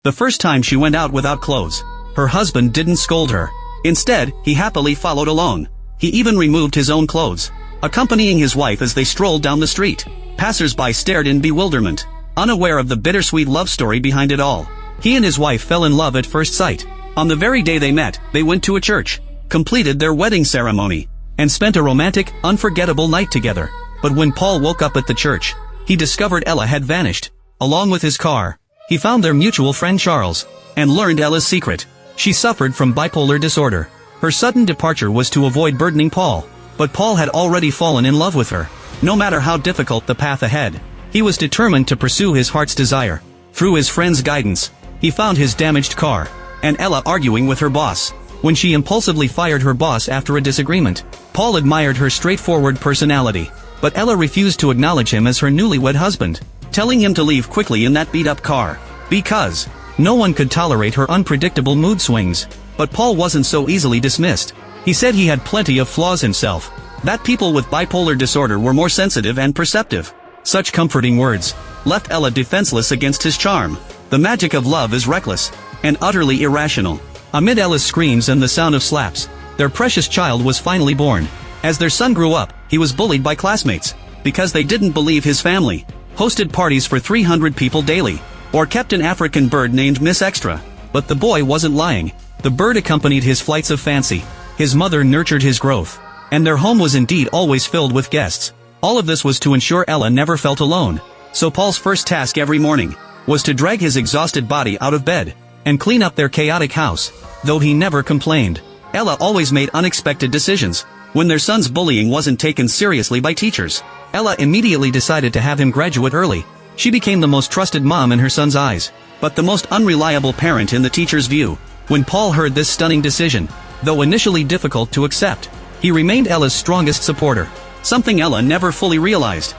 The first time she went out without clothes, her husband didn't scold her. Instead, he happily followed along. He even removed his own clothes, accompanying his wife as they strolled down the street. Passers-by stared in bewilderment, unaware of the bittersweet love story behind it all. He and his wife fell in love at first sight. On the very day they met, they went to a church, completed their wedding ceremony, and spent a romantic, unforgettable night together. But when Paul woke up at the church, he discovered Ella had vanished, along with his car. He found their mutual friend Charles, and learned Ella's secret. She suffered from bipolar disorder. Her sudden departure was to avoid burdening Paul, but Paul had already fallen in love with her. No matter how difficult the path ahead, he was determined to pursue his heart's desire. Through his friend's guidance, he found his damaged car, and Ella arguing with her boss. When she impulsively fired her boss after a disagreement, Paul admired her straightforward personality, but Ella refused to acknowledge him as her newlywed husband, telling him to leave quickly in that beat-up car, because no one could tolerate her unpredictable mood swings. But Paul wasn't so easily dismissed. He said he had plenty of flaws himself, that people with bipolar disorder were more sensitive and perceptive. Such comforting words left Ella defenseless against his charm. The magic of love is reckless and utterly irrational. Amid Ella's screams and the sound of slaps, their precious child was finally born. As their son grew up, he was bullied by classmates because they didn't believe his family hosted parties for 300 people daily, or kept an African bird named Miss Extra. But the boy wasn't lying. The bird accompanied his flights of fancy, his mother nurtured his growth, and their home was indeed always filled with guests. All of this was to ensure Ella never felt alone. So Paul's first task every morning was to drag his exhausted body out of bed and clean up their chaotic house, though he never complained. Ella always made unexpected decisions. When their son's bullying wasn't taken seriously by teachers, Ella immediately decided to have him graduate early. She became the most trusted mom in her son's eyes, but the most unreliable parent in the teacher's view. When Paul heard this stunning decision, though initially difficult to accept, he remained Ella's strongest supporter. Something Ella never fully realized